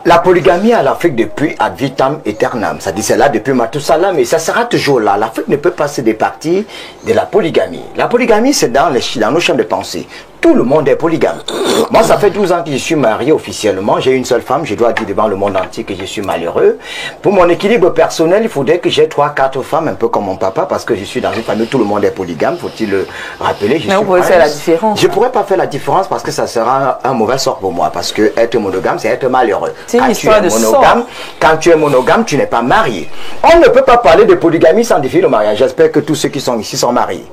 La polygamie à l'Afrique depuis ad vitam aeternam, ça dit c'est là depuis Mathusalem, mais ça sera toujours là. L'Afrique ne peut pas se départir de la polygamie. La polygamie, c'est dans nos champs de pensée. Tout le monde est polygame. Moi, ça fait 12 ans que je suis marié officiellement. J'ai une seule femme. Je dois dire devant le monde entier que je suis malheureux. Pour mon équilibre personnel, il faudrait que j'ai 3-4 femmes, un peu comme mon papa, parce que je suis dans une famille, tout le monde est polygame, faut-il le rappeler. Mais vous pouvez faire la différence. Je ne pourrais pas faire la différence parce que ça sera un mauvais sort pour moi. Parce que être monogame, c'est être malheureux. C'est une histoire de sort. Quand tu es monogame, tu n'es pas marié. On ne peut pas parler de polygamie sans défier le mariage. J'espère que tous ceux qui sont ici sont mariés.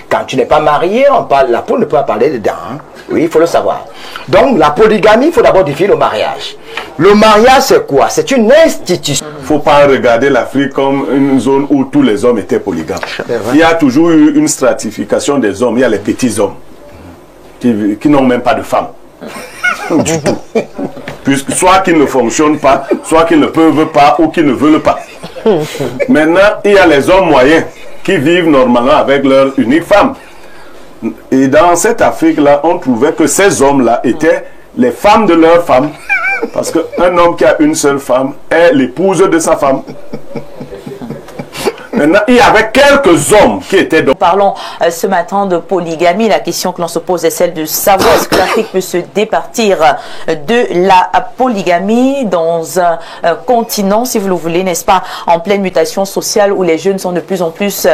Quand tu n'es pas marié, la peau ne peut pas parler dedans. Hein? Oui, il faut le savoir. Donc, la polygamie, il faut d'abord définir le mariage. Le mariage, c'est quoi? C'est une institution. Il ne faut pas regarder l'Afrique comme une zone où tous les hommes étaient polygames. Il y a toujours eu une stratification des hommes. Il y a les petits hommes qui n'ont même pas de femmes. Du tout. Puisque soit qu'ils ne fonctionnent pas, soit qu'ils ne peuvent pas ou qu'ils ne veulent pas. Maintenant, il y a les hommes moyens qui vivent normalement avec leur unique femme. Et dans cette Afrique-là, on trouvait que ces hommes-là étaient les femmes de leurs femmes. Parce qu'un homme qui a une seule femme est l'épouse de sa femme. Maintenant, il y avait quelques hommes qui étaient... Nous parlons ce matin de polygamie. La question que l'on se pose est celle de savoir est-ce que l'Afrique peut se départir de la polygamie dans un continent, si vous le voulez, n'est-ce pas, en pleine mutation sociale où les jeunes sont de plus en plus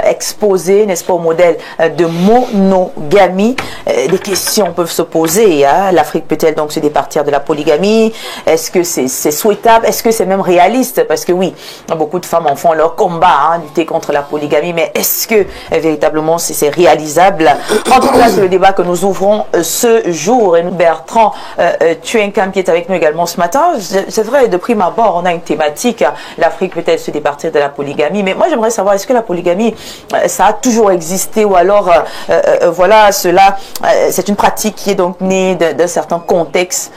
exposés, n'est-ce pas, au modèle de monogamie. Des questions peuvent se poser. Hein? L'Afrique peut-elle donc se départir de la polygamie? Est-ce que c'est souhaitable? Est-ce que c'est même réaliste? Parce que oui, beaucoup de femmes en font leur combat. Lutter contre la polygamie, mais est-ce que véritablement c'est réalisable? En tout cas, c'est le débat que nous ouvrons ce jour. Et nous, Bertrand Tuenkam qui est avec nous également ce matin. C'est vrai, de prime abord, on a une thématique. L'Afrique peut-elle se départir de la polygamie? Mais moi, j'aimerais savoir, est-ce que la polygamie, ça a toujours existé ou alors, voilà, cela, c'est une pratique qui est donc née d'un certain contexte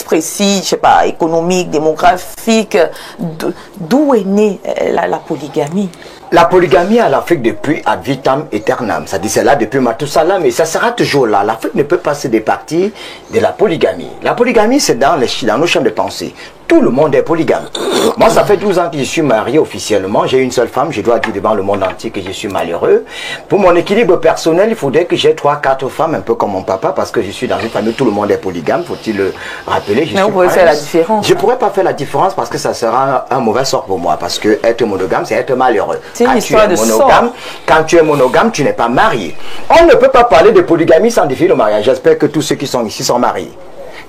précis, je sais pas, économique, démographique. D'où est née la polygamie? La polygamie à l'Afrique depuis ad vitam aeternam, ça dit c'est là depuis Mathusalem, mais ça sera toujours là. L'Afrique ne peut pas se départir de la polygamie. La polygamie, c'est dans nos champs de pensée. Tout le monde est polygame. Moi, ça fait 12 ans que je suis marié officiellement. J'ai une seule femme. Je dois dire devant le monde entier que je suis malheureux. Pour mon équilibre personnel, il faudrait que j'ai 3-4 femmes, un peu comme mon papa, parce que je suis dans une famille, tout le monde est polygame, faut-il le rappeler. Mais vous pouvez faire la différence. Je ne pourrais pas faire la différence parce que ça sera un mauvais sort pour moi. Parce que être monogame, c'est être malheureux. C'est une histoire de sort. Quand tu es monogame, tu n'es pas marié. On ne peut pas parler de polygamie sans défier le mariage. J'espère que tous ceux qui sont ici sont mariés.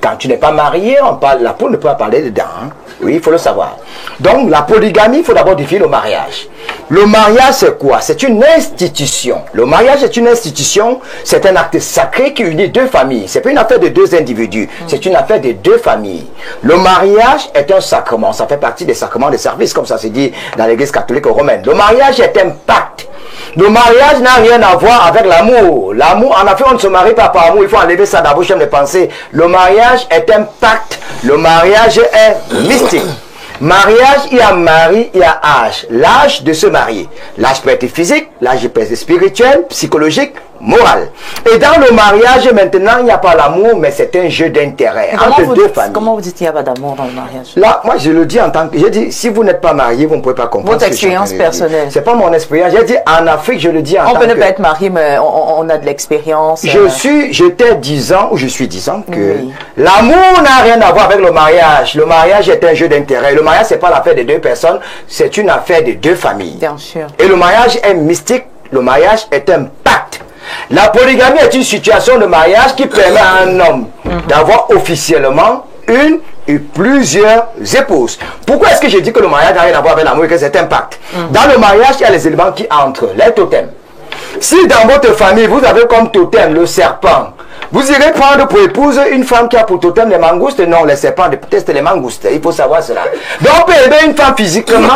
Quand tu n'es pas marié, la peau ne peut pas parler dedans. Hein? Oui, il faut le savoir. Donc, la polygamie, il faut d'abord définir le mariage. Le mariage, c'est quoi? C'est une institution. Le mariage est une institution, c'est un acte sacré qui unit deux familles. Ce n'est pas une affaire de deux individus, c'est une affaire de deux familles. Le mariage est un sacrement, ça fait partie des sacrements de service, comme ça se dit dans l'église catholique romaine. Le mariage est un pacte. Le mariage n'a rien à voir avec l'amour. L'amour, en Afrique, on ne se marie pas par amour. Il faut enlever ça dans vos chaînes de pensée. Le mariage est un pacte. Le mariage est mystique. Mariage, il y a mari, il y a âge. L'âge de se marier. L'âge peut être physique, l'âge peut être spirituel, psychologique, moral. Et dans le mariage, maintenant, il n'y a pas l'amour, mais c'est un jeu d'intérêt entre deux familles. Comment vous dites qu'il n'y a pas d'amour dans le mariage? Là, moi, je le dis en tant que... Je dis, si vous n'êtes pas marié, vous ne pouvez pas comprendre. Votre expérience personnelle. C'est pas mon expérience. J'ai dit, en Afrique, je le dis en tant que... On peut ne pas être marié, mais on a de l'expérience. J'étais 10 ans, ou je suis 10 ans, que l'amour n'a rien à voir avec le mariage. Le mariage est un jeu d'intérêt. Le mariage, c'est pas l'affaire de deux personnes, c'est une affaire de deux familles. Bien sûr. Et le mariage est mystique. Le mariage est un pacte. La polygamie est une situation de mariage qui permet à un homme d'avoir officiellement une et plusieurs épouses. Pourquoi est-ce que je dis que le mariage n'a rien à voir avec l'amour et que c'est un pacte? Dans le mariage, il y a les éléments qui entrent, les totems. Si dans votre famille, vous avez comme totem le serpent, vous irez prendre pour épouse une femme qui a pour totem les mangoustes? Non, les serpents détestent les mangoustes. Il faut savoir cela. Donc on peut aimer une femme physiquement,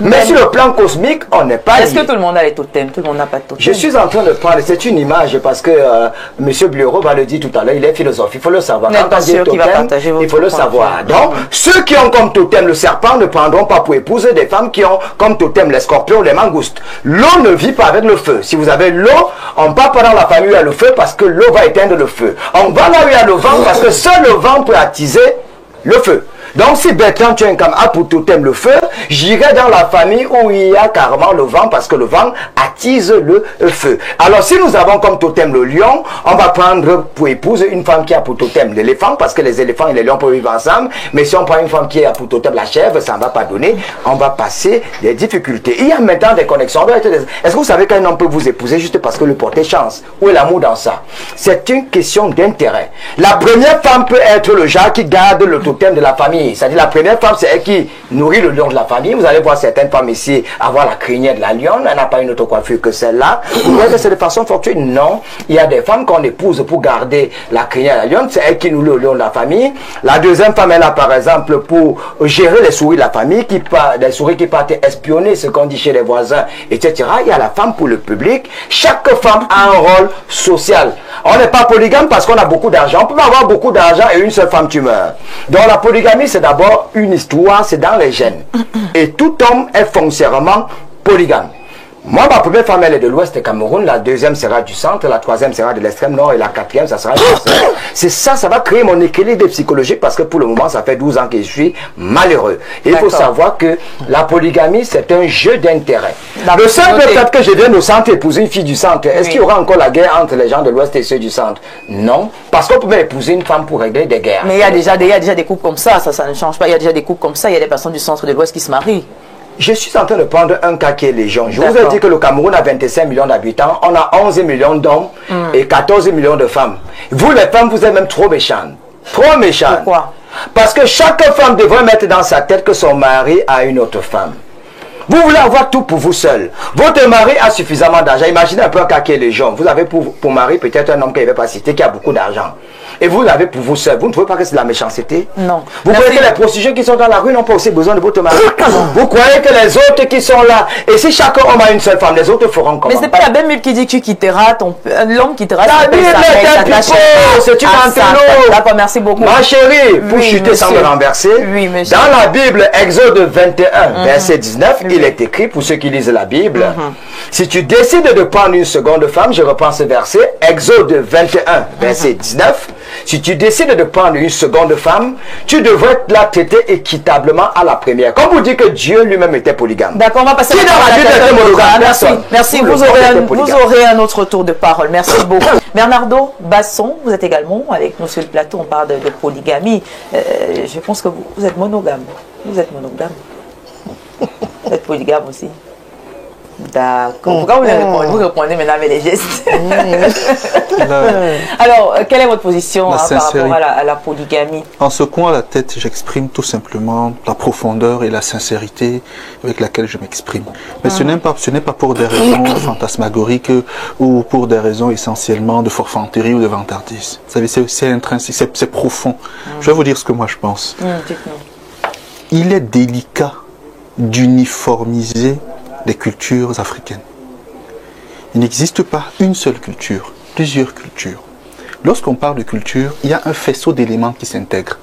mais sur le plan cosmique, on n'est pas lié. Est-ce que tout le monde a les totems? Tout le monde n'a pas de totem. Je suis en train de prendre, c'est une image parce que M. Blaireau va le dire tout à l'heure, il est philosophe, il faut le savoir. Quand on dit totem, il faut le savoir. Donc, ceux qui ont comme totem le serpent ne prendront pas pour épouse des femmes qui ont comme totem les scorpions ou les mangoustes. L'eau ne vit pas avec le feu. Si vous avez l'eau, on ne part pas dans la famille où il y a le feu parce que l'eau va éteindre le feu. On va là où il y a le vent parce que seul le vent peut attiser le feu. Donc si Bertrand Tchenkam a pour totem le feu, j'irai dans la famille où il y a carrément le vent, parce que le vent attise le feu. Alors si nous avons comme totem le lion, on va prendre pour épouse une femme qui a pour totem l'éléphant, parce que les éléphants et les lions peuvent vivre ensemble. Mais si on prend une femme qui a pour totem la chèvre, ça ne va pas donner. On va passer des difficultés. Il y a maintenant des connexions. Est-ce que vous savez qu'un homme peut vous épouser juste parce que le portait chance? Où est l'amour dans ça? C'est une question d'intérêt. La première femme peut être le genre qui garde le totem de la famille. C'est-à-dire la première femme, c'est elle qui nourrit le lion de la famille. Vous allez voir certaines femmes ici avoir la crinière de la lionne. Elle n'a pas une autre coiffure que celle-là. Vous voyez que c'est de façon fortuite? Non. Il y a des femmes qu'on épouse pour garder la crinière de la lionne. C'est elle qui nourrit le lion de la famille. La deuxième femme, elle a par exemple pour gérer les souris de la famille, des souris qui partent espionner ce qu'on dit chez les voisins, etc. Il y a la femme pour le public. Chaque femme a un rôle social. On n'est pas polygame parce qu'on a beaucoup d'argent. On peut pas avoir beaucoup d'argent et une seule femme tu meurs. Donc la polygamie, c'est d'abord une histoire, c'est dans les gènes. Et tout homme est foncièrement polygame. Moi, ma première femme, elle est de l'ouest du Cameroun, la deuxième sera du centre, la troisième sera de l'extrême nord et la quatrième, ça sera du centre. C'est ça, ça va créer mon équilibre psychologique parce que pour le moment, ça fait 12 ans que je suis malheureux. Et il faut savoir que la polygamie, c'est un jeu d'intérêt. Le simple fait que je vienne au centre épouser une fille du centre, est-ce qu'il y aura encore la guerre entre les gens de l'ouest et ceux du centre? Non, parce qu'on peut même épouser une femme pour régler des guerres. Mais il y a déjà des couples comme ça ne change pas. Il y a déjà des couples comme ça, il y a des personnes du centre de l'ouest qui se marient. Je suis en train de prendre un cas qui est légion. Je vous ai dit que le Cameroun a 25 millions d'habitants. On a 11 millions d'hommes et 14 millions de femmes. Vous, les femmes, vous êtes même trop méchantes. Trop méchantes. Pourquoi? Parce que chaque femme devrait mettre dans sa tête que son mari a une autre femme. Vous voulez avoir tout pour vous seul. Votre mari a suffisamment d'argent. Imaginez un peu un cas qui est légion. Vous avez pour mari peut-être un homme qui ne va pas citer, qui a beaucoup d'argent. Et vous l'avez pour vous seul. Vous ne trouvez pas que c'est de la méchanceté? Non. Vous croyez que les prostituées qui sont dans la rue n'ont pas aussi besoin de votre mari? Vous croyez que les autres qui sont là, et si chaque homme a une seule femme, les autres feront comment? Mais c'est pas la même Bible qui dit que tu quitteras l'homme quittera la Bible est un pipeau, c'est une antelope. D'accord, merci beaucoup. Ma chérie, pour chuter sans me renverser, dans la Bible, Exode 21, verset 19, il est écrit, pour ceux qui lisent la Bible, si tu décides de prendre une seconde femme, je reprends ce verset, Exode 21, verset 19, si tu décides de prendre une seconde femme, tu devrais la traiter équitablement à la première. Comme vous dites que Dieu lui-même était polygame. D'accord, on va passer à la Merci. Vous aurez un autre tour de parole. Merci beaucoup. Bernardo Basson, vous êtes également avec nous sur le plateau. On parle de polygamie. Je pense que vous êtes monogame. Vous êtes monogame. Vous êtes polygame aussi. D'accord. Pourquoi vous répondez maintenant avec les gestes? Alors, quelle est votre position par rapport à la polygamie? En secouant la tête, j'exprime tout simplement la profondeur et la sincérité avec laquelle je m'exprime. Mais ce n'est pas pour des raisons fantasmagoriques ou pour des raisons essentiellement de forfanterie ou de vantardise. Vous savez, c'est intrinsèque, c'est profond. Je vais vous dire ce que moi je pense. Il est délicat d'uniformiser des cultures africaines. Il n'existe pas une seule culture, plusieurs cultures. Lorsqu'on parle de culture, il y a un faisceau d'éléments qui s'intègrent.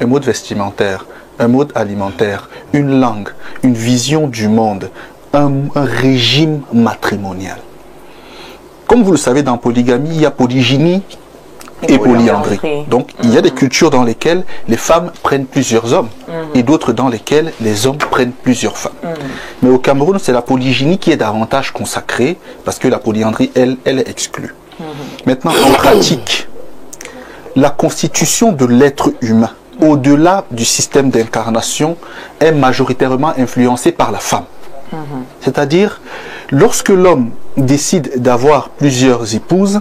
Un mode vestimentaire, un mode alimentaire, une langue, une vision du monde, un régime matrimonial. Comme vous le savez, dans polygamie, il y a polygynie et polyandrie. Donc, il y a des cultures dans lesquelles les femmes prennent plusieurs hommes et d'autres dans lesquelles les hommes prennent plusieurs femmes. Mais au Cameroun, c'est la polygynie qui est davantage consacrée parce que la polyandrie, elle est exclue. Maintenant, en pratique, la constitution de l'être humain, au-delà du système d'incarnation, est majoritairement influencée par la femme. C'est-à-dire, lorsque l'homme décide d'avoir plusieurs épouses,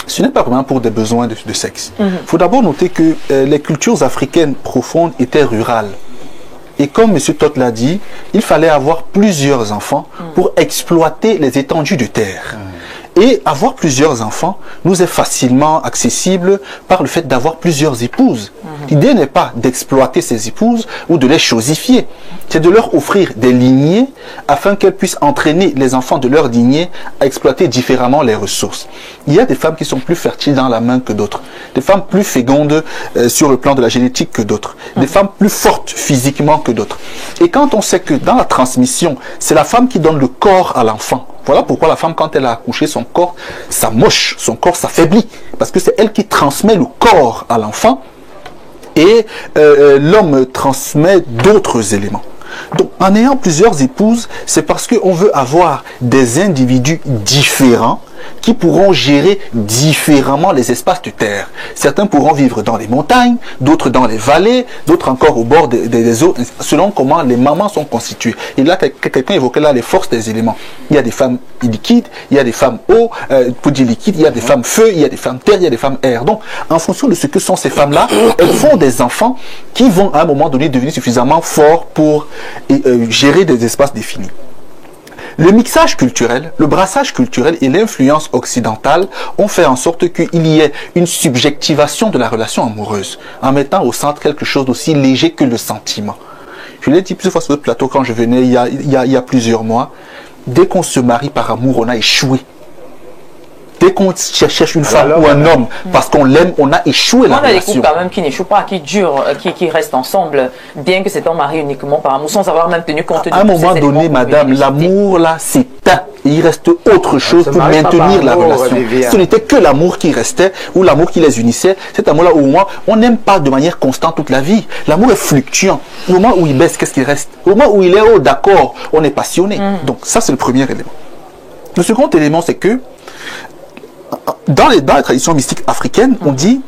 ce n'est pas vraiment pour des besoins de sexe. Il faut d'abord noter que les cultures africaines profondes étaient rurales. Et comme M. Todt l'a dit, il fallait avoir plusieurs enfants pour exploiter les étendues de terre. Et avoir plusieurs enfants nous est facilement accessible par le fait d'avoir plusieurs épouses. L'idée n'est pas d'exploiter ces épouses ou de les chosifier. C'est de leur offrir des lignées afin qu'elles puissent entraîner les enfants de leur lignée à exploiter différemment les ressources. Il y a des femmes qui sont plus fertiles dans la main que d'autres. Des femmes plus fécondes sur le plan de la génétique que d'autres. Des femmes plus fortes physiquement que d'autres. Et quand on sait que dans la transmission, c'est la femme qui donne le corps à l'enfant. Voilà pourquoi la femme, quand elle a accouché, son corps s'amoche, son corps s'affaiblit. Parce que c'est elle qui transmet le corps à l'enfant. Et l'homme transmet d'autres éléments. Donc, en ayant plusieurs épouses, c'est parce qu'on veut avoir des individus différents qui pourront gérer différemment les espaces de terre. Certains pourront vivre dans les montagnes, d'autres dans les vallées, d'autres encore au bord des eaux, selon comment les mamans sont constituées. Et là, quelqu'un évoquait là les forces des éléments. Il y a des femmes liquides, il y a des femmes eau, pour dire liquide, il y a des femmes feu, il y a des femmes terre, il y a des femmes air. Donc, en fonction de ce que sont ces femmes-là, elles font des enfants qui vont à un moment donné devenir suffisamment forts pour gérer des espaces définis. Le mixage culturel, le brassage culturel et l'influence occidentale ont fait en sorte qu'il y ait une subjectivation de la relation amoureuse, en mettant au centre quelque chose d'aussi léger que le sentiment. Je l'ai dit plusieurs fois sur le plateau quand je venais il y a plusieurs mois, dès qu'on se marie par amour, on a échoué. Dès qu'on cherche une femme ou un homme parce qu'on l'aime, on a échoué la relation. On a des couples quand même qui n'échouent pas, qui durent, qui restent ensemble, bien que c'est un mari uniquement par amour, sans avoir même tenu compte de à un moment donné, madame, l'amour là s'éteint. Il reste autre chose pour maintenir la relation. Ce n'était que l'amour qui restait ou l'amour qui les unissait. Cet amour-là, au moins, on n'aime pas de manière constante toute la vie. L'amour est fluctuant. Au moment où il baisse, qu'est-ce qui reste? Au moment où il est haut, d'accord, on est passionné. Donc ça, c'est le premier élément. Le second élément, c'est que dans les traditions mystiques africaines, on dit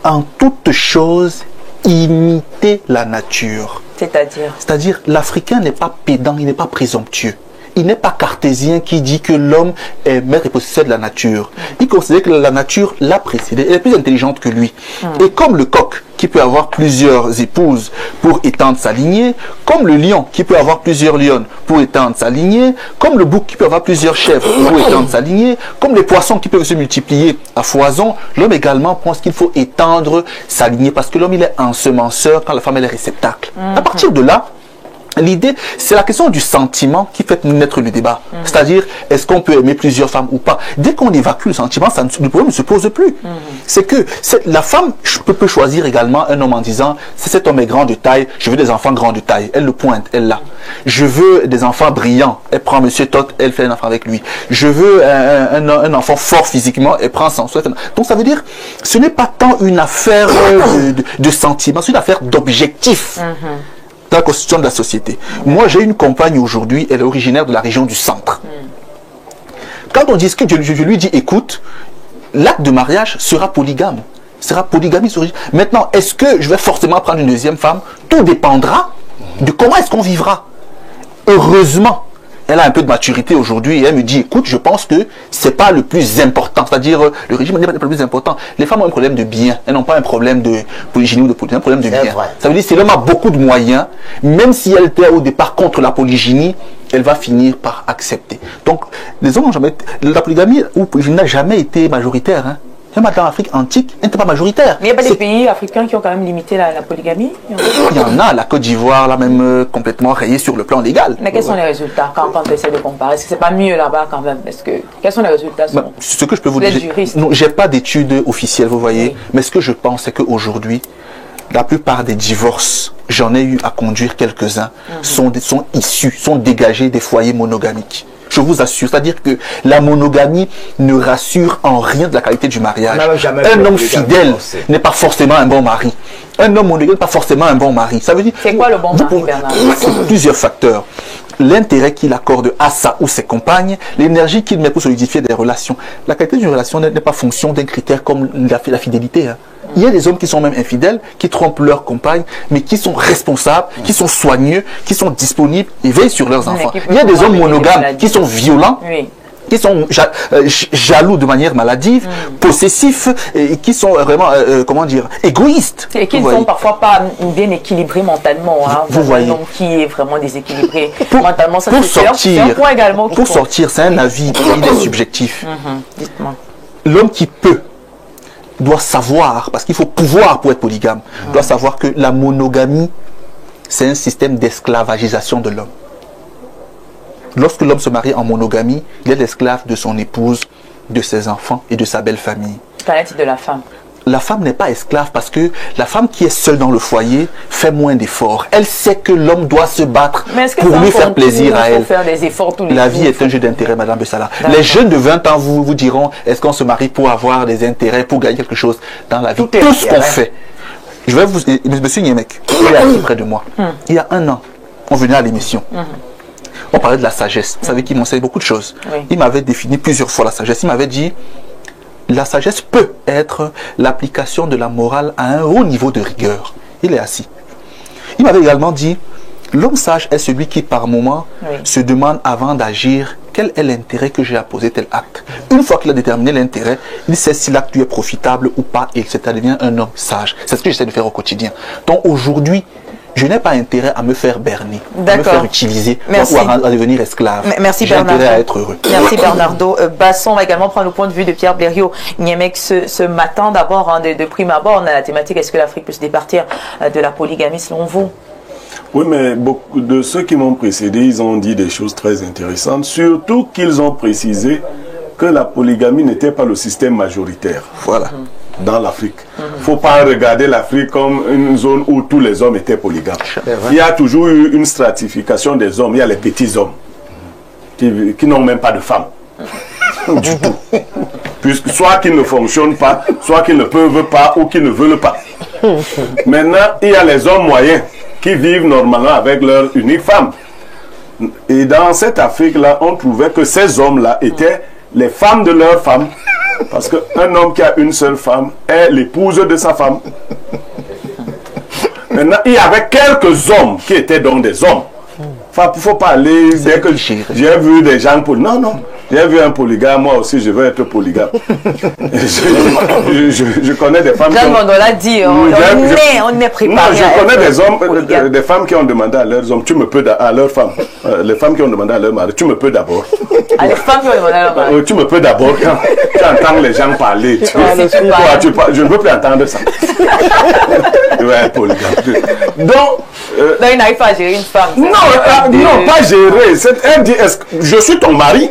en toute chose imiter la nature. C'est-à-dire l'Africain n'est pas pédant, il n'est pas présomptueux. Il n'est pas cartésien qui dit que l'homme est maître et possesseur de la nature. Il considère que la nature l'a précédé, elle est plus intelligente que lui. Et comme le coq qui peut avoir plusieurs épouses pour étendre sa lignée, comme le lion qui peut avoir plusieurs lionnes pour étendre sa lignée, comme le bouc qui peut avoir plusieurs chèvres pour étendre sa lignée, comme les poissons qui peuvent se multiplier à foison, l'homme également pense qu'il faut étendre sa lignée parce que l'homme il est ensemenceur quand la femme elle est réceptacle. À partir de là, l'idée, c'est la question du sentiment qui fait naître le débat. C'est-à-dire, est-ce qu'on peut aimer plusieurs femmes ou pas? Dès qu'on évacue le sentiment, le problème ne se pose plus. C'est que la femme peut choisir également un homme en disant, si cet homme est grand de taille, je veux des enfants grands de taille. Elle le pointe, elle l'a. Je veux des enfants brillants. Elle prend Monsieur Tot, elle fait un enfant avec lui. Je veux un enfant fort physiquement, elle prend son souhait. Donc ça veut dire, ce n'est pas tant une affaire de sentiment, c'est une affaire d'objectif. Dans la constitution de la société. Moi, j'ai une compagne aujourd'hui, elle est originaire de la région du centre. Quand on discute, je lui dis, écoute, l'acte de mariage sera polygame. Sera polygamie. Maintenant, est-ce que je vais forcément prendre une deuxième femme? Tout dépendra de comment est-ce qu'on vivra. Heureusement, elle a un peu de maturité aujourd'hui et elle me dit, écoute, je pense que c'est pas le plus important. C'est-à-dire, le régime n'est pas le plus important. Les femmes ont un problème de bien. Elles n'ont pas un problème de polygynie ou de polygynie, un problème de bien. Ça veut dire que si l'homme a beaucoup de moyens, même si elle était au départ contre la polygynie, elle va finir par accepter. Donc, les hommes n'ont jamais, la polygamie ou polygynie n'a jamais été majoritaire. Hein. Même dans l'Afrique antique, elle n'était pas majoritaire. Mais il n'y a pas des pays africains qui ont quand même limité la polygamie? Il y en a, la Côte d'Ivoire, là même complètement rayée sur le plan légal. Mais quels sont les résultats quand on essaie de comparer? Est-ce que c'est pas mieux là-bas quand même? Quels sont les résultats? Ce que je peux vous dire, je n'ai pas d'études officielles, vous voyez, mais ce que je pense, c'est qu'aujourd'hui, la plupart des divorces, j'en ai eu à conduire quelques-uns, sont issus, sont dégagés des foyers monogamiques. Je vous assure, c'est-à-dire que la monogamie ne rassure en rien de la qualité du mariage. Un homme fidèle n'est pas forcément un bon mari. Un homme monogame n'est pas forcément un bon mari. Ça veut dire. C'est quoi le bon mari, Bernard? Plusieurs facteurs. L'intérêt qu'il accorde à sa ou ses compagnes, l'énergie qu'il met pour solidifier des relations. La qualité d'une relation n'est pas fonction d'un critère comme la fidélité. Hein. Il y a des hommes qui sont même infidèles, qui trompent leurs compagnes, mais qui sont responsables, qui sont soigneux, qui sont disponibles et veillent sur leurs enfants. Il y a des hommes monogames qui sont violents, qui sont jaloux de manière maladive, possessifs, et qui sont vraiment, comment dire, égoïstes. Et qui ne sont parfois pas bien équilibrés mentalement. Hein. Vous voyez. Un homme qui est vraiment déséquilibré mentalement, ça c'est un point également. Pour sortir, c'est un avis, il est subjectif. L'homme qui peut doit savoir, parce qu'il faut pouvoir pour être polygame, doit savoir que la monogamie, c'est un système d'esclavagisation de l'homme. Lorsque l'homme se marie en monogamie, il est l'esclave de son épouse, de ses enfants et de sa belle famille. Qu'en est-il de la femme? La femme n'est pas esclave parce que la femme qui est seule dans le foyer fait moins d'efforts. Elle sait que l'homme doit se battre pour lui faire plaisir à elle. Faire des efforts tous les la vie est un jeu d'intérêt, Madame Bessala. Les jeunes de 20 ans vous diront, est-ce qu'on se marie pour avoir des intérêts, pour gagner quelque chose dans la vie? Tout ce qu'on fait, Je vais vous... Monsieur Niemek, il est assis près de moi. Il y a 1 an, on venait à l'émission. On parlait de la sagesse. Vous savez qu'il m'enseigne beaucoup de choses. Oui. Il m'avait défini plusieurs fois la sagesse. Il m'avait dit, la sagesse peut être l'application de la morale à un haut niveau de rigueur. Il est assis. Il m'avait également dit, l'homme sage est celui qui, par moment, se demande avant d'agir quel est l'intérêt que j'ai à poser tel acte. Une fois qu'il a déterminé l'intérêt, il sait si l'acte lui est profitable ou pas, et etc. devient un homme sage. C'est ce que j'essaie de faire au quotidien. Donc aujourd'hui, je n'ai pas intérêt à me faire berner, à me faire utiliser ou à devenir esclave. Merci J'ai intérêt à être heureux. Merci Bernardo. Basson va également prendre le point de vue de Pierre Blériot-Niemek ce matin. D'abord, de prime abord, on a la thématique, est-ce que l'Afrique peut se départir de la polygamie selon vous? Oui, mais beaucoup de ceux qui m'ont précédé, ils ont dit des choses très intéressantes, surtout qu'ils ont précisé que la polygamie n'était pas le système majoritaire. Voilà. Dans l'Afrique. Il ne faut pas regarder l'Afrique comme une zone où tous les hommes étaient polygames. Il y a toujours eu une stratification des hommes. Il y a les petits hommes qui n'ont même pas de femmes. Du tout. Puisque soit qu'ils ne fonctionnent pas, soit qu'ils ne peuvent pas ou qu'ils ne veulent pas. Maintenant, il y a les hommes moyens qui vivent normalement avec leur unique femme. Et dans cette Afrique-là, on trouvait que ces hommes-là étaient les femmes de leurs femmes. Parce qu'un homme qui a une seule femme est l'épouse de sa femme. Maintenant, il y avait quelques hommes qui étaient donc des hommes. Enfin, il ne faut pas aller dès que j'ai vu des gens polygames. Non, non. J'ai vu un polygame, moi aussi je veux être polygame. je connais des femmes. Jean Bondo l'a dit, on est préparé. Non, je connais des hommes, des femmes qui ont demandé à leurs hommes, tu me peux, à leurs femmes, les femmes qui ont demandé à leur mari, tu me peux d'abord. Ah, les femmes qui ont demandé à leur mari. Tu me peux d'abord quand tu entends les gens parler. Je ne veux plus entendre ça. Ouais, polygame. Donc, il n'arrive pas à gérer une femme. Non, pas gérer. Elle dit, je suis ton mari.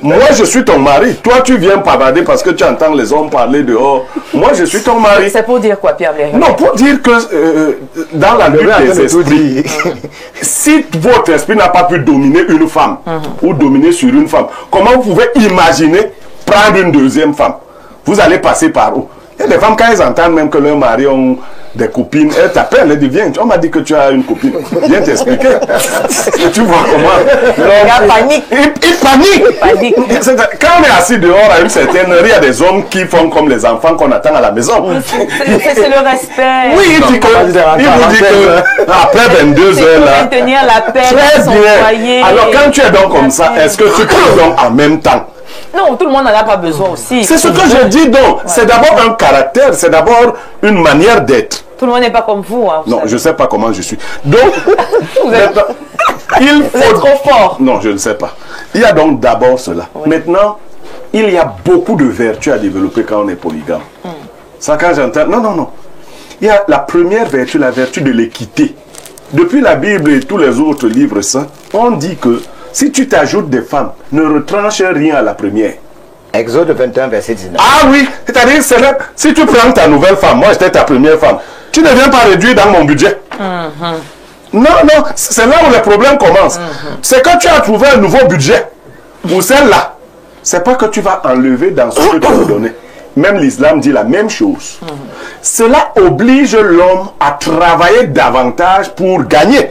Moi, je suis ton mari. Toi, tu viens bavarder parce que tu entends les hommes parler dehors. Moi, je suis ton mari. C'est pour dire quoi, Pierre Blériot? Non, pour dire que dans la lutte des esprits, si votre esprit n'a pas pu dominer une femme ou dominer sur une femme, comment vous pouvez imaginer prendre une deuxième femme? Vous allez passer par où? Il y a des femmes, quand elles entendent même que leur mari ont des copines, elles t'appellent, elles disent, viens, on m'a dit que tu as une copine, viens t'expliquer. Tu vois comment? Il panique. Il panique. Quand on est assis dehors à une certaine heure, il y a des hommes qui font comme les enfants qu'on attend à la maison. C'est le respect. Oui, il vous dit que après 22 heures là. Maintenir la paix dans son foyer. Alors quand tu es donc comme ça, est-ce que tu peux donc en même temps? Non, tout le monde n'en a pas besoin aussi. C'est ce que je dis donc. C'est d'abord un caractère, c'est d'abord une manière d'être. Tout le monde n'est pas comme vous. Hein, non, je ne sais pas comment je suis. Donc, vous êtes trop fort. Non, je ne sais pas. Il y a donc d'abord cela. Oui. Maintenant, il y a beaucoup de vertus à développer quand on est polygame. Ça, quand j'entends... Non. Il y a la première vertu, la vertu de l'équité. Depuis la Bible et tous les autres livres saints, on dit que si tu t'ajoutes des femmes, ne retranche rien à la première. Exode 21, verset 19. Ah oui, c'est-à-dire, si tu prends ta nouvelle femme, moi j'étais ta première femme, tu ne viens pas réduire dans mon budget. Non, c'est là où les problèmes commencent. C'est que tu as trouvé un nouveau budget pour celle-là. C'est pas que tu vas enlever dans ce que tu veux donner. Même l'islam dit la même chose. Cela oblige l'homme à travailler davantage pour gagner.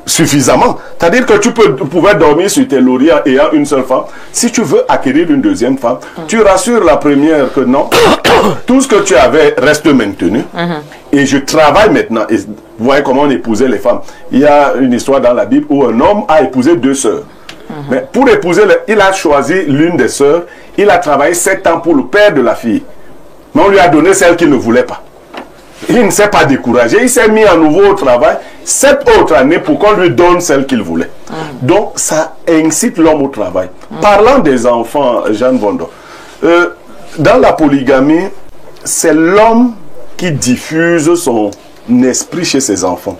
Suffisamment. C'est-à-dire que tu pouvais dormir sur tes lauriers ayant une seule femme. Si tu veux acquérir une deuxième femme, tu rassures la première que non, tout ce que tu avais reste maintenu. Et je travaille maintenant. Et vous voyez comment on épousait les femmes. Il y a une histoire dans la Bible où un homme a épousé 2 sœurs. Mais pour épouser, il a choisi l'une des sœurs. Il a travaillé 7 ans pour le père de la fille. Mais on lui a donné celle qu'il ne voulait pas. Il ne s'est pas découragé, il s'est mis à nouveau au travail 7 autres années pour qu'on lui donne celle qu'il voulait. Donc ça incite l'homme au travail. Parlant des enfants, Jeanne Bondo, dans la polygamie, c'est l'homme qui diffuse son esprit chez ses enfants.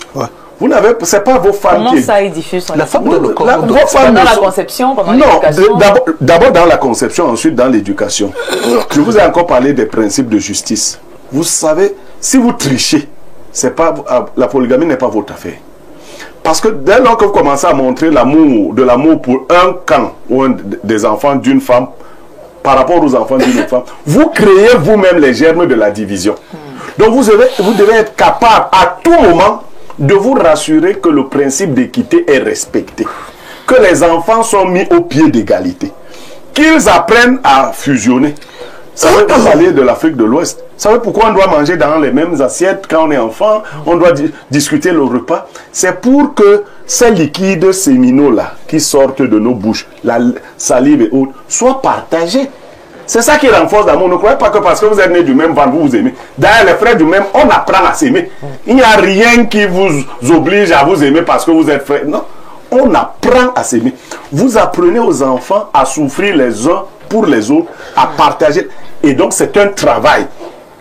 Vous n'avez, c'est pas vos femmes Comment ça, il diffuse son la femme de le corps. Pendant la conception, pendant l'éducation. D'abord dans la conception, ensuite dans l'éducation. Je vous ai encore parlé des principes de justice. Vous savez, si vous trichez, c'est pas, la polygamie n'est pas votre affaire. Parce que dès lors que vous commencez à montrer de l'amour pour un camp ou des enfants d'une femme par rapport aux enfants d'une autre femme, vous créez vous-même les germes de la division. Donc vous devez être capable à tout moment de vous rassurer que le principe d'équité est respecté, que les enfants sont mis au pied d'égalité, qu'ils apprennent à fusionner. Ça veut parler de l'Afrique de l'Ouest. Vous savez pourquoi on doit manger dans les mêmes assiettes quand on est enfant, on doit discuter le repas? C'est pour que ces liquides séminaux-là qui sortent de nos bouches, la salive et autres, soient partagés. C'est ça qui renforce l'amour. Ne croyez pas que parce que vous êtes nés du même ventre, vous vous aimez. D'ailleurs, les frères du même, on apprend à s'aimer. Il n'y a rien qui vous oblige à vous aimer parce que vous êtes frères. Non, on apprend à s'aimer. Vous apprenez aux enfants à souffrir les uns pour les autres, à partager. Et donc, c'est un travail.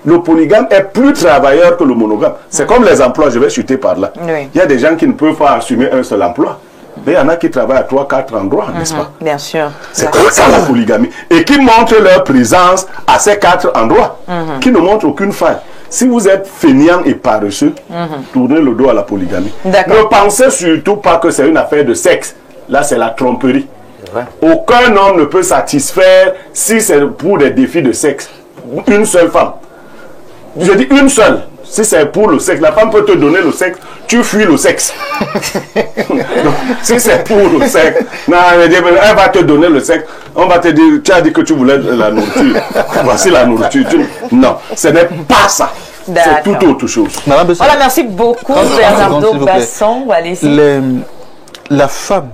Le polygame est plus travailleur que le monogame. C'est comme les emplois, je vais chuter par là. Oui. Il y a des gens qui ne peuvent pas assumer un seul emploi. Mais il y en a qui travaillent à 3-4 endroits, n'est-ce pas? Bien sûr. C'est comme ça la polygamie. Et qui montrent leur présence à ces 4 endroits, qui ne montrent aucune faille. Si vous êtes fainéant et paresseux, tournez le dos à la polygamie. Ne pensez surtout pas que c'est une affaire de sexe. Là, c'est la tromperie. Aucun homme ne peut satisfaire si c'est pour des défis de sexe. Une seule femme. Je dis une seule. Si c'est pour le sexe, la femme peut te donner le sexe, tu fuis le sexe. Donc, si c'est pour le sexe, non, elle va te donner le sexe, on va te dire, tu as dit que tu voulais la nourriture. Voici la nourriture. Non, ce n'est pas ça. C'est tout autre chose. Voilà, merci beaucoup, Bernardo Basson. La femme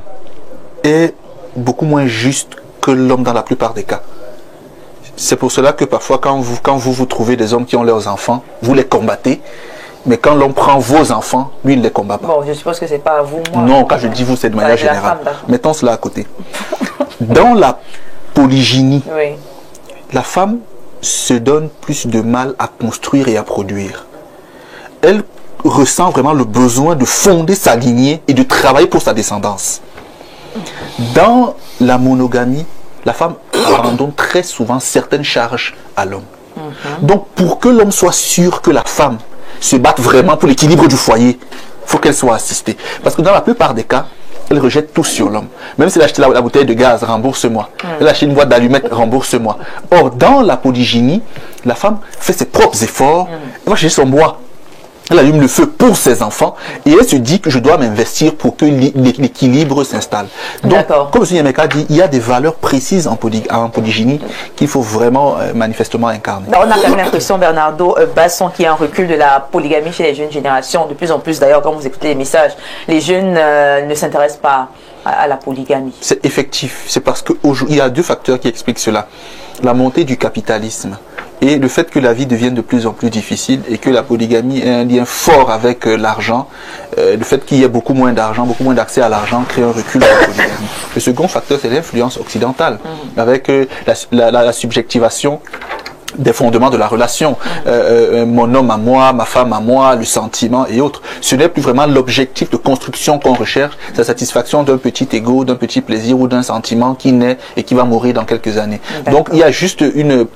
est beaucoup moins juste que l'homme dans la plupart des cas. C'est pour cela que parfois quand vous trouvez des hommes qui ont leurs enfants, vous les combattez, mais quand l'homme prend vos enfants, lui il ne les combat pas. Bon, je suppose que c'est pas vous, moi. Non, quand je dis vous, c'est de manière générale. Mettons cela à côté. Dans la polygynie, la femme se donne plus de mal à construire et à produire. Elle ressent vraiment le besoin de fonder sa lignée et de travailler pour sa descendance. Dans la monogamie, la femme abandonne très souvent certaines charges à l'homme. Donc, pour que l'homme soit sûr que la femme se batte vraiment pour l'équilibre du foyer, il faut qu'elle soit assistée. Parce que dans la plupart des cas, elle rejette tout sur l'homme. Même si elle a acheté la bouteille de gaz, rembourse-moi. Elle a acheté une boîte d'allumettes, rembourse-moi. Or, dans la polygynie, la femme fait ses propres efforts. Elle va chercher son bois. Elle allume le feu pour ses enfants et elle se dit que je dois m'investir pour que l'équilibre s'installe. Donc, comme M. Yameka dit, il y a des valeurs précises en polygynie qu'il faut vraiment manifestement incarner. On a quand même l'impression, Bernardo Basson, qu'il y a un recul de la polygamie chez les jeunes générations. De plus en plus, d'ailleurs, quand vous écoutez les messages, les jeunes ne s'intéressent pas à la polygamie. C'est effectif. C'est parce qu'il y a 2 facteurs qui expliquent cela. La montée du capitalisme et le fait que la vie devienne de plus en plus difficile et que la polygamie ait un lien fort avec l'argent, le fait qu'il y ait beaucoup moins d'argent, beaucoup moins d'accès à l'argent crée un recul de la polygamie. Le second facteur, c'est l'influence occidentale, avec la subjectivation des fondements de la relation, mon homme à moi, ma femme à moi, le sentiment et autres. Ce n'est plus vraiment l'objectif de construction qu'on recherche, c'est la satisfaction d'un petit ego, d'un petit plaisir ou d'un sentiment qui naît et qui va mourir dans quelques années. Donc il y a juste une...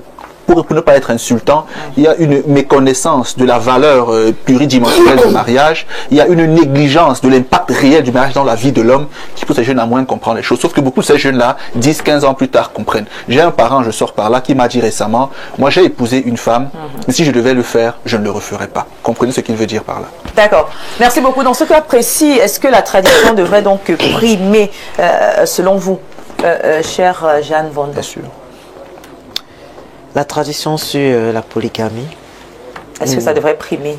Pour ne pas être insultant, il y a une méconnaissance de la valeur pluridimensionnelle du mariage, il y a une négligence de l'impact réel du mariage dans la vie de l'homme qui pousse ces jeunes à moins comprendre les choses. Sauf que beaucoup de ces jeunes-là, 10-15 ans plus tard, comprennent. J'ai un parent, je sors par là, qui m'a dit récemment, moi j'ai épousé une femme, mais si je devais le faire, je ne le referais pas. Comprenez ce qu'il veut dire par là. D'accord. Merci beaucoup. Dans ce cas précis, est-ce que la tradition devrait donc primer, selon vous, chère Jeanne Von? Bien sûr. La tradition sur la polygamie. Est-ce que ça devrait primer?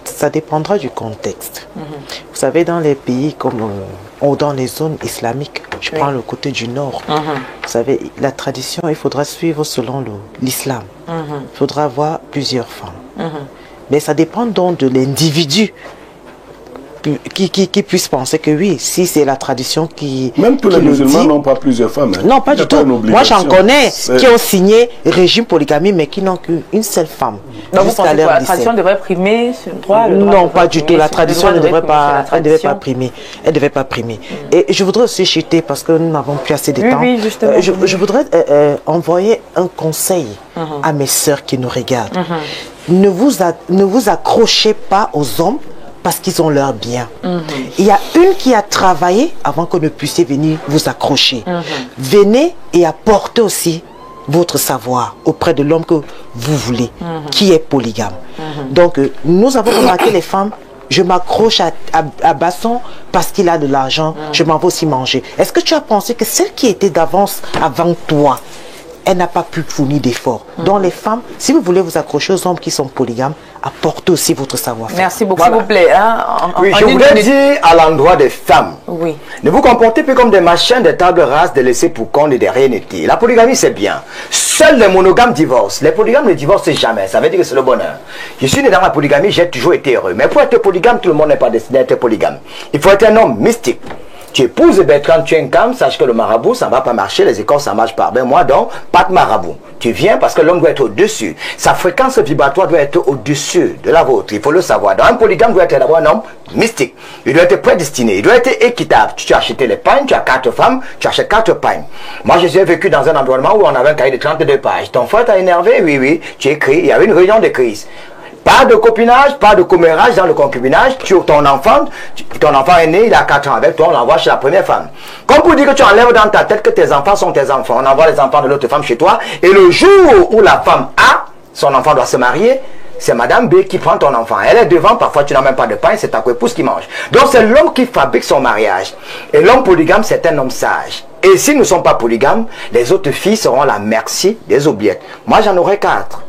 Ça dépendra du contexte. Vous savez, dans les pays comme ou dans les zones islamiques, je prends le côté du nord, vous savez, la tradition, il faudra suivre selon l'islam. Il faudra avoir plusieurs femmes. Mais ça dépend donc de l'individu qui puisse penser que oui, si c'est la tradition qui... Même tous les musulmans n'ont pas plusieurs femmes. Hein. Non, pas du tout. Moi, j'en connais qui ont signé régime polygamie, mais qui n'ont qu'une seule femme. Donc, vous pensez que la tradition devrait primer le droit Non, pas du tout. La tradition ne devrait pas primer. Elle ne devait pas primer. Et je voudrais aussi chuter, parce que nous n'avons plus assez de temps. Oui, justement. Je voudrais envoyer un conseil à mes sœurs qui nous regardent. Ne vous accrochez pas aux hommes parce qu'ils ont leur bien. Il y a une qui a travaillé avant que ne puissiez venir vous accrocher. Venez et apportez aussi votre savoir auprès de l'homme que vous voulez, qui est polygame. Donc, nous avons remarqué les femmes, je m'accroche à Basson parce qu'il a de l'argent, je m'en vais aussi manger. Est-ce que tu as pensé que celle qui était d'avance avant toi, elle n'a pas pu fournir d'efforts? Donc les femmes, si vous voulez vous accrocher aux hommes qui sont polygames, apportez aussi votre savoir-faire. Merci beaucoup, s'il vous plaît. Hein, oui, je voudrais dire à l'endroit des femmes, oui, ne vous comportez plus comme des machins, des tables rases, des laissés pour compte et des rien n'était. La polygamie, c'est bien. Seuls les monogames divorcent. Les polygames ne divorcent jamais. Ça veut dire que c'est le bonheur. Je suis né dans la polygamie, j'ai toujours été heureux. Mais pour être polygame, tout le monde n'est pas destiné à être polygame. Il faut être un homme mystique. Tu épouses Bertrand Tchenkam, sache que le marabout, ça ne va pas marcher, les écoles, ça ne marche pas. Ben moi donc, pas de marabout. Tu viens parce que l'homme doit être au-dessus. Sa fréquence vibratoire doit être au-dessus de la vôtre. Il faut le savoir. Donc un polygame doit être d'abord un homme mystique. Il doit être prédestiné. Il doit être équitable. Tu as acheté les pagnes, tu as 4 femmes, tu achètes 4 pagnes. Moi, je suis vécu dans un environnement où on avait un cahier de 32 pages. Ton frère t'a énervé? Oui, oui. Tu écris. Il y avait une réunion de crise. Pas de copinage, pas de commérage dans le concubinage. Ton enfant est né, il a 4 ans avec toi, on l'envoie chez la première femme. Comme pour dire que tu enlèves dans ta tête que tes enfants sont tes enfants. On envoie les enfants de l'autre femme chez toi. Et le jour où la femme a, son enfant doit se marier, c'est Madame B qui prend ton enfant. Elle est devant, parfois tu n'as même pas de pain, c'est ta coépouse qui mange. Donc c'est l'homme qui fabrique son mariage. Et l'homme polygame, c'est un homme sage. Et si nous ne sommes pas polygames, les autres filles seront la merci des oubliettes. Moi j'en aurai 4.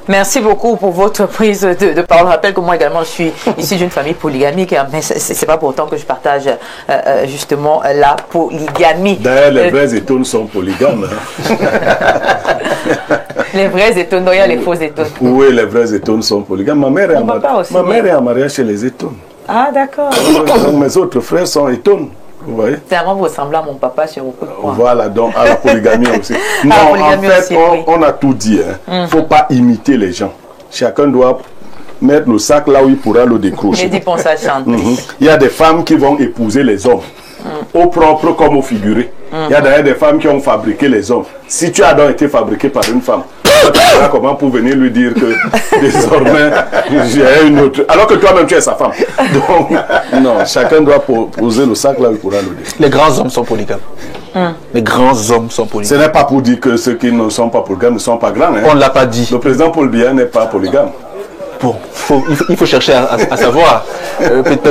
Merci beaucoup pour votre prise de parole. Je rappelle que moi également, je suis issu d'une famille polygamique, mais c'est pas pour autant que je partage justement la polygamie. D'ailleurs, les vrais étones sont polygames. Hein. Les vrais étones, il y a les faux étones. Oui, les vrais étones sont polygames. Ma mère est en mariage chez les étones. Ah, d'accord. Donc mes autres frères sont étones. Vous voyez? C'est vraiment vous ressembler à mon papa sur beaucoup de points. Voilà, donc à la polygamie aussi. Non, polygamie en fait, aussi, oui. on a tout dit. Il ne faut pas imiter les gens. Chacun doit mettre le sac là où il pourra le décrocher. J'ai dit pour ça chante. Il y a des femmes qui vont épouser les hommes, au propre comme au figuré. Il y a d'ailleurs des femmes qui ont fabriqué les hommes. Si tu as donc été fabriqué par une femme, tu verras comment pour venir lui dire que désormais j'ai une autre. Alors que toi-même tu es sa femme. Donc, non, chacun doit poser le sac là où il pourra le dire. Les grands hommes sont polygames. Les grands hommes sont polygames. Ce n'est pas pour dire que ceux qui ne sont pas polygames ne sont pas grands. Hein. On ne l'a pas dit. Le président Paul Biya n'est pas polygame. Bon, il faut chercher à savoir.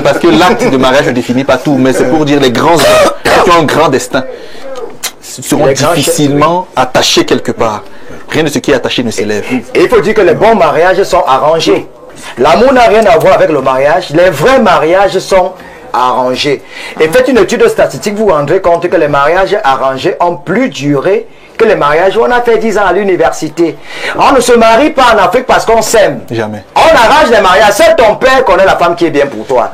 Parce que l'acte de mariage ne définit pas tout, mais c'est pour dire les grands hommes qui ont un grand destin seront difficilement attachés quelque part. Rien de ce qui est attaché ne s'élève. Et il faut dire que les bons mariages sont arrangés. L'amour n'a rien à voir avec le mariage. Les vrais mariages sont arrangés. Et faites une étude statistique, vous vous rendrez compte que les mariages arrangés ont plus duré que les mariages où on a fait 10 ans à l'université. On ne se marie pas en Afrique parce qu'on s'aime. Jamais. On arrange les mariages. C'est ton père connaît la femme qui est bien pour toi.